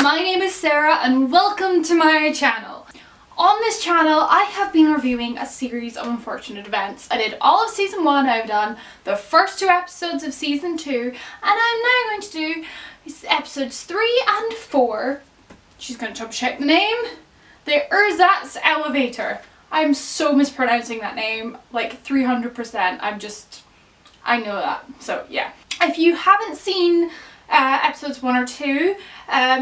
My name is Sarah and welcome to my channel. On this channel I have been reviewing a series of unfortunate events. I did all of season 1, I've done the first 2 episodes of season 2 and I'm now going to do episodes 3 and 4. She's going to double check the name. The Ersatz Elevator. I'm so mispronouncing that name, like 300%. I know that, so yeah. If you haven't seen episodes 1 or 2,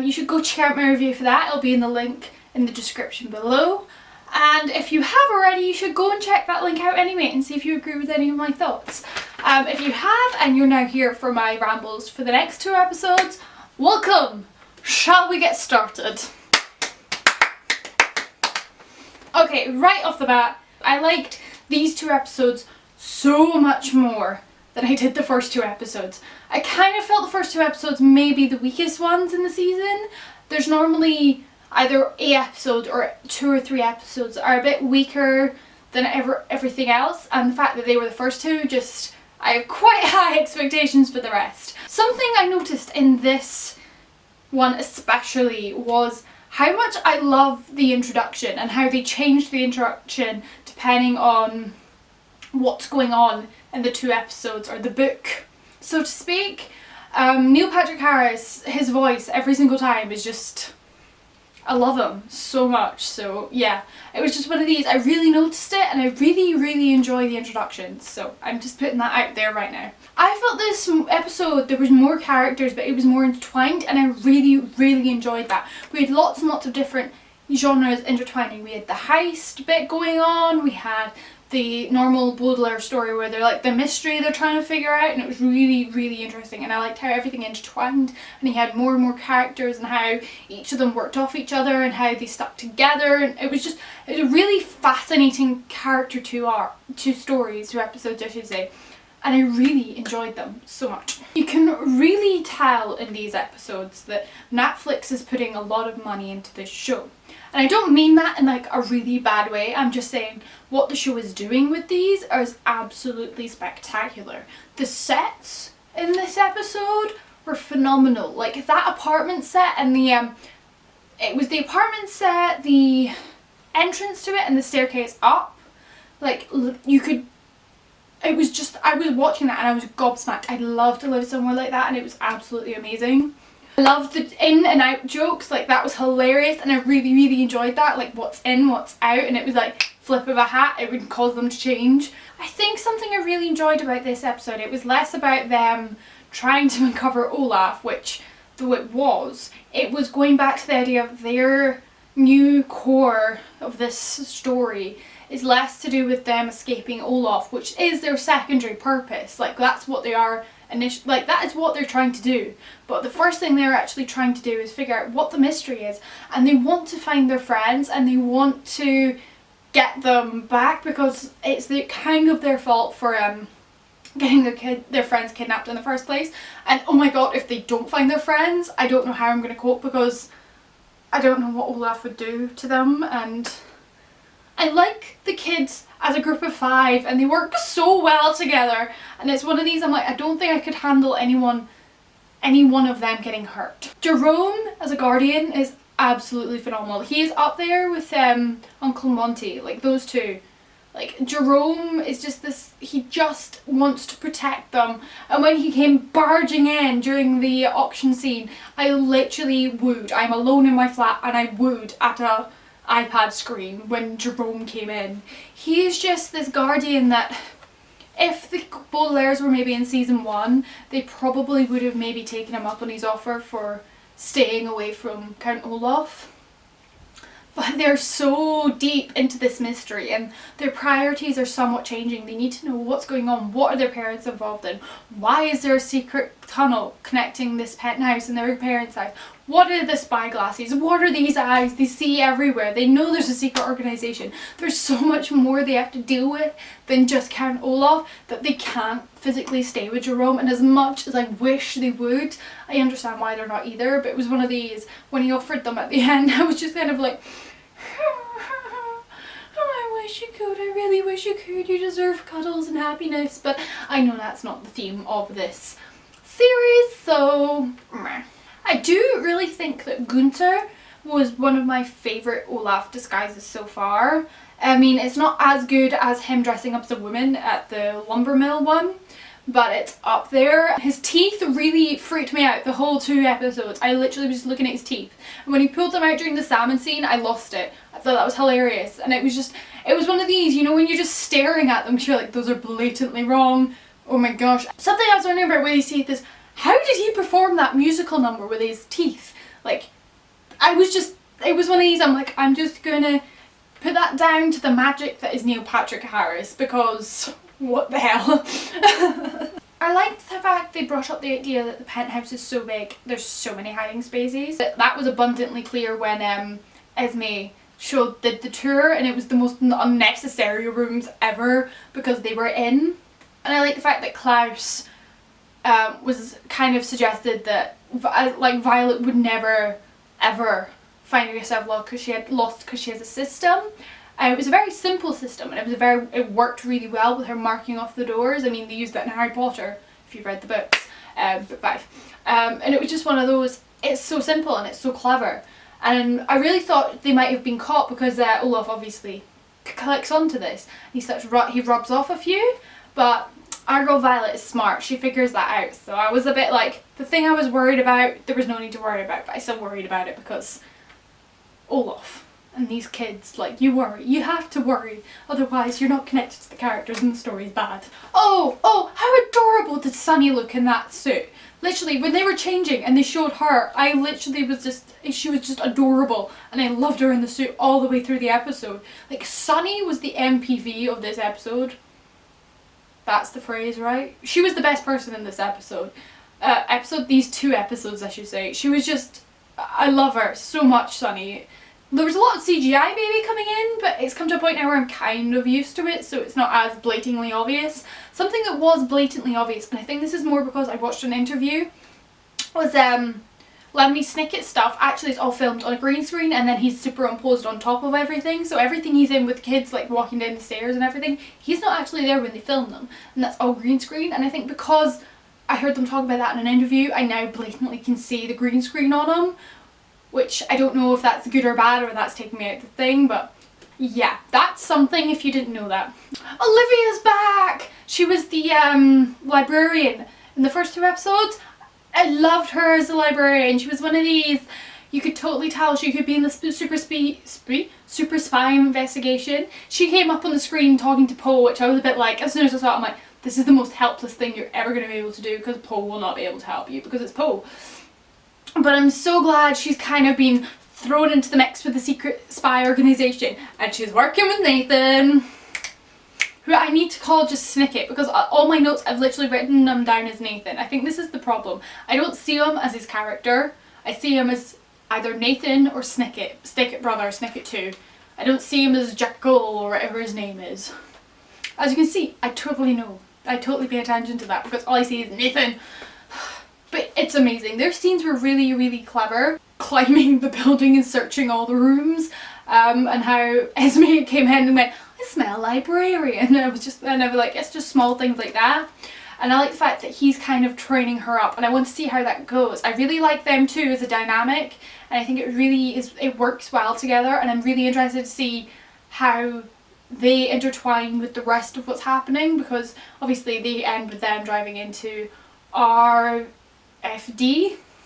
you should go check out my review for that. It'll be in the link in the description below. And if you have already, you should go and check that link out anyway and see if you agree with any of my thoughts. If you have and you're now here for my rambles for the next 2 episodes, welcome! Shall we get started? Okay, right off the bat, I liked these 2 episodes so much more than I did the first 2 episodes. I kind of felt the first 2 episodes may be the weakest ones in the season. There's normally either a episode or 2 or 3 episodes that are a bit weaker than everything else, and the fact that they were the first 2, just I have quite high expectations for the rest. Something I noticed in this one especially was how much I love the introduction and how they changed the introduction depending on what's going on in the 2 episodes, or the book, so to speak. Neil Patrick Harris, his voice every single time is just, I love him so much. So yeah, it was just one of these, I really noticed it and I really enjoy the introduction, so I'm just putting that out there right now. I felt this episode, there was more characters but it was more intertwined, and I really enjoyed that. We had lots and lots of different genres intertwining. We had the heist bit going on, we had the normal Baudelaire story where they're like the mystery they're trying to figure out, and it was really interesting, and I liked how everything intertwined and he had more and more characters and how each of them worked off each other and how they stuck together, and it was a really fascinating character 2 stories, 2 episodes I should say, and I really enjoyed them so much. You can really tell in these episodes that Netflix is putting a lot of money into this show. And I don't mean that in like a really bad way, I'm just saying what the show is doing with these is absolutely spectacular. The sets in this episode were phenomenal. Like that apartment set and it was the apartment set, the entrance to it and the staircase up. Like you could, it was just, I was watching that and I was gobsmacked. I'd love to live somewhere like that and it was absolutely amazing. I loved the in and out jokes, like that was hilarious, and I really enjoyed that, like what's in, what's out, and it was like flip of a hat, it would cause them to change. I think something I really enjoyed about this episode, it was less about them trying to uncover Olaf, which though it was going back to the idea of their new core of this story is less to do with them escaping Olaf, which is their secondary purpose. Like that's what they are initially, like that is what they're trying to do, but the first thing they're actually trying to do is figure out what the mystery is, and they want to find their friends and they want to get them back because it's kind of their fault for getting their friends kidnapped in the first place. And oh my god, if they don't find their friends, I don't know how I'm going to cope, because I don't know what Olaf would do to them. And I like the kids as a group of 5 and they work so well together, and it's one of these I'm like, I don't think I could handle any one of them getting hurt. Jerome as a guardian is absolutely phenomenal. He is up there with Uncle Monty, like those 2. Like Jerome is just this, he just wants to protect them, and when he came barging in during the auction scene, I literally wooed. I'm alone in my flat and I wooed at a iPad screen when Jerome came in. He is just this guardian that if the Baudelaires were maybe in season 1, they probably would have maybe taken him up on his offer for staying away from Count Olaf. But they're so deep into this mystery and their priorities are somewhat changing. They need to know what's going on, what are their parents involved in, why is there a secret tunnel connecting this penthouse and their parents' house, what are the spyglasses, what are these eyes they see everywhere, they know there's a secret organisation. There's so much more they have to deal with than just Count Olaf, that they can't physically stay with Jerome, and as much as I wish they would, I understand why they're not either. But it was one of these, when he offered them at the end, I was just kind of like, I wish you could, I really wish you could, you deserve cuddles and happiness. But I know that's not the theme of this series, so meh. I do really really think that Gunther was one of my favourite Olaf disguises so far. I mean, it's not as good as him dressing up as a woman at the lumber mill one, but it's up there. His teeth really freaked me out the whole 2 episodes. I literally was just looking at his teeth. And when he pulled them out during the salmon scene, I lost it. I thought that was hilarious. And it was one of these, you know, when you're just staring at them, you're like, those are blatantly wrong. Oh my gosh. Something I was wondering about with his teeth is, how did he perform that musical number with his teeth? Like, it was one of these, I'm like, I'm just gonna put that down to the magic that is Neil Patrick Harris, because what the hell. I liked the fact they brought up the idea that the penthouse is so big, there's so many hiding spaces. That was abundantly clear when Esme did the tour, and it was the most unnecessary rooms ever because they were in. And I like the fact that Klaus was kind of suggested that like Violet would never ever find herself lost because she has a system. It was a very simple system, and it worked really well with her marking off the doors. I mean, they used that in Harry Potter, if you've read the books, book 5. And it was just one of those, it's so simple and it's so clever. And I really thought they might have been caught because Olaf obviously clicks onto this. He rubs off a few, but our girl Violet is smart. She figures that out. So I was a bit like, the thing I was worried about, there was no need to worry about, but I still worried about it because Olaf and these kids, like, you have to worry, otherwise you're not connected to the characters and the story's bad. Oh, how adorable did Sunny look in that suit? Literally, when they were changing and they showed her, she was just adorable, and I loved her in the suit all the way through the episode. Like, Sunny was the MPV of this episode. That's the phrase, right? She was the best person in this episode. These 2 episodes, I should say. She was just, I love her so much, Sunny. There was a lot of CGI baby coming in, but it's come to a point now where I'm kind of used to it, so it's not as blatantly obvious. Something that was blatantly obvious, and I think this is more because I watched an interview, was Lemony Snicket's stuff actually is all filmed on a green screen, and then he's superimposed on top of everything. So everything he's in with kids, like walking down the stairs and everything, he's not actually there when they film them, and that's all green screen. And I think because I heard them talk about that in an interview, I now blatantly can see the green screen on them, which I don't know if that's good or bad, or that's taking me out of the thing, but yeah, that's something if you didn't know that. Olivia's back! She was the librarian in the first 2 episodes. I loved her as a librarian. She was one of these, you could totally tell she could be in the super spy investigation. She came up on the screen talking to Poe, which I was a bit like, as soon as I saw it, I'm like, this is the most helpless thing you're ever going to be able to do, because Poe will not be able to help you because it's Poe. But I'm so glad she's kind of been thrown into the mix with the secret spy organisation, and she's working with Nathan, who I need to call just Snicket, because all my notes I've literally written them down as Nathan. I think this is the problem. I don't see him as his character. I see him as either Nathan or Snicket. Snicket brother, Snicket 2. I don't see him as Jekyll or whatever his name is. As you can see, I totally know. I totally pay attention to that because all I see is Nathan. But it's amazing. Their scenes were really, really clever. Climbing the building and searching all the rooms. And how Esme came in and went, I smell librarian. And I was like, it's just small things like that. And I like the fact that he's kind of training her up, and I want to see how that goes. I really like them too as a dynamic, and I think it works well together, and I'm really interested to see how they intertwine with the rest of what's happening, because obviously they end with them driving into RFD.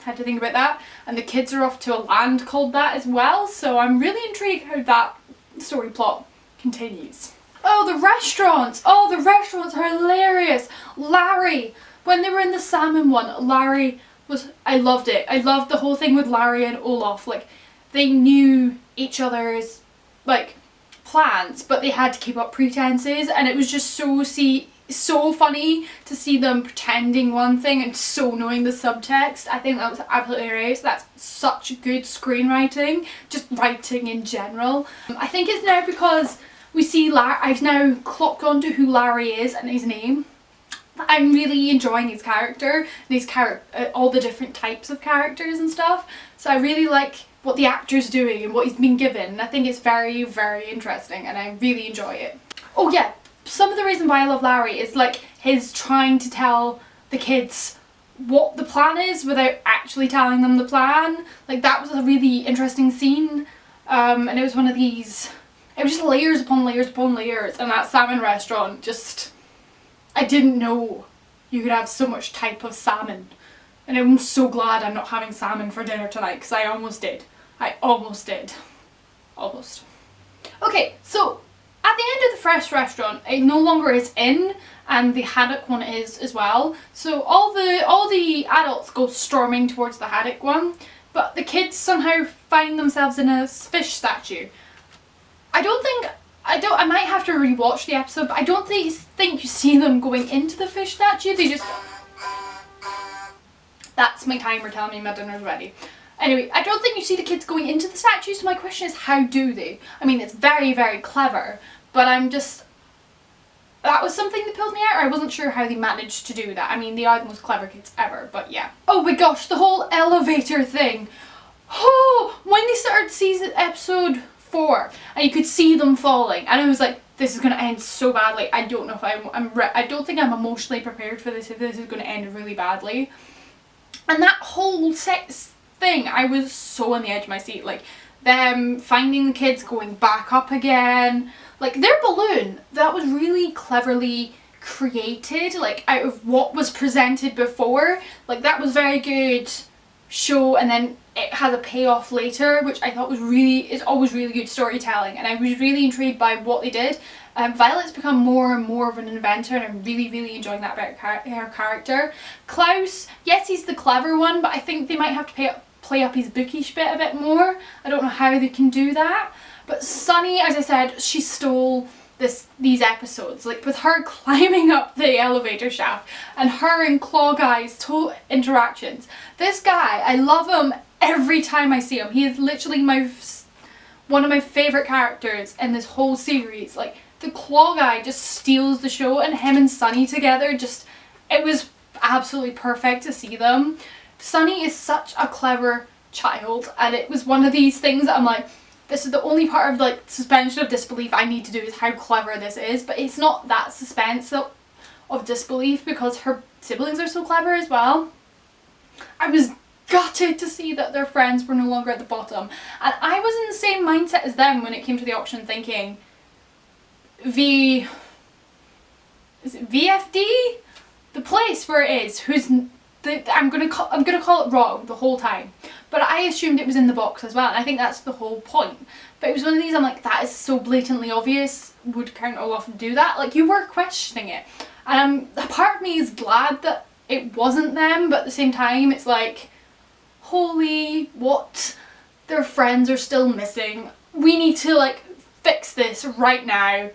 Had to think about that, and the kids are off to a land called that as well, so I'm really intrigued how that story plot continues. Oh, the restaurants! Oh, the restaurants are hilarious! Larry! When they were in the salmon one, Larry was... I loved it. I loved the whole thing with Larry and Olaf. Like, they knew each other's, like, plans, but they had to keep up pretenses, and it was just so funny to see them pretending one thing and so knowing the subtext. I think that was absolutely hilarious. That's such good screenwriting, just writing in general. I think it's now because we see I've now clocked onto who Larry is and his name. I'm really enjoying his character and all the different types of characters and stuff. So I really like what the actor's doing and what he's been given. I think it's very, very interesting, and I really enjoy it. Oh yeah, some of the reason why I love Larry is like his trying to tell the kids what the plan is without actually telling them the plan. Like, that was a really interesting scene, and it was one of these, it was just layers upon layers upon layers, and that salmon restaurant just, I didn't know you could have so much type of salmon, and I'm so glad I'm not having salmon for dinner tonight, because I almost did. I almost did. Almost. Okay, so at the end of the first restaurant, it no longer is in, and the haddock one is as well. So all the adults go storming towards the haddock one, but the kids somehow find themselves in a fish statue. I might have to rewatch the episode, but I don't think you see them going into the fish statue. They just, that's my timer telling me my dinner's ready. Anyway, I don't think you see the kids going into the statue, so my question is, how do they? I mean, it's very, very clever, but that was something that pulled me out. I wasn't sure how they managed to do that. I mean, they are the most clever kids ever, but yeah. Oh my gosh, the whole elevator thing. Oh, when they started episode 4, and you could see them falling, and I was like, this is going to end so badly. I don't know if I don't think I'm emotionally prepared for this, if this is going to end really badly. And that whole thing, I was so on the edge of my seat. Like, them finding the kids going back up again, like their balloon, that was really cleverly created, like out of what was presented before. Like, that was very good show, and then it has a payoff later, which I thought is always really good storytelling, and I was really intrigued by what they did. Violet's become more and more of an inventor, and I'm really, really enjoying that about her character. Klaus, yes, he's the clever one, but I think they might have to play up his bookish bit a bit more. I don't know how they can do that. But Sunny, as I said, she stole these episodes. Like, with her climbing up the elevator shaft and her and Claw Guy's interactions. This guy, I love him every time I see him. He is literally one of my favourite characters in this whole series. Like, the Claw Guy just steals the show, and him and Sunny together, it was absolutely perfect to see them. Sunny is such a clever child, and it was one of these things that I'm like, this is the only part of like suspension of disbelief I need to do, is how clever this is. But it's not that suspense of disbelief, because her siblings are so clever as well. I was gutted to see that their friends were no longer at the bottom, and I was in the same mindset as them when it came to the auction, thinking is it VFD? The place where it is, I'm gonna call it wrong the whole time, but I assumed it was in the box as well, and I think that's the whole point. But it was one of these, I'm like, that is so blatantly obvious. Would Count Olaf do that? Like, you were questioning it, and a part of me is glad that it wasn't them, but at the same time it's like, holy what, their friends are still missing. We need to like fix this right now.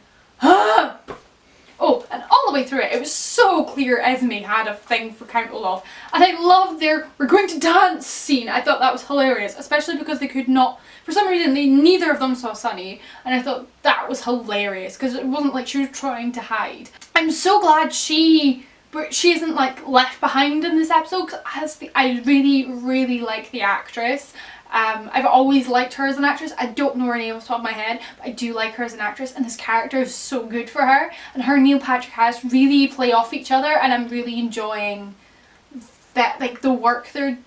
Oh, and all the way through it, it was so clear Esme had a thing for Count Olaf. And I loved their "we're going to dance" scene. I thought that was hilarious, especially because they could not, for some reason, neither of them saw Sunny. And I thought that was hilarious, because it wasn't like she was trying to hide. I'm so glad she isn't like left behind in this episode, because I really, really like the actress. I've always liked her as an actress. I don't know her name off the top of my head, but I do like her as an actress, and this character is so good for her, and her and Neil Patrick Harris really play off each other, and I'm really enjoying that, like, the work they're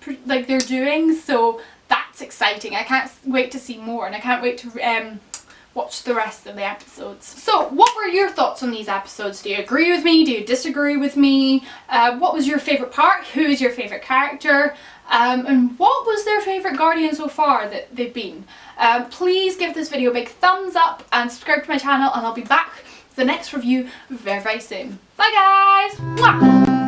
doing. So that's exciting. I can't wait to see more, and I can't wait to watch the rest of the episodes. So what were your thoughts on these episodes? Do you agree with me? Do you disagree with me? What was your favourite part? Who is your favourite character? And what was their favourite guardian so far that they've been? Please give this video a big thumbs up and subscribe to my channel, and I'll be back with the next review very, very soon. Bye guys! Mwah!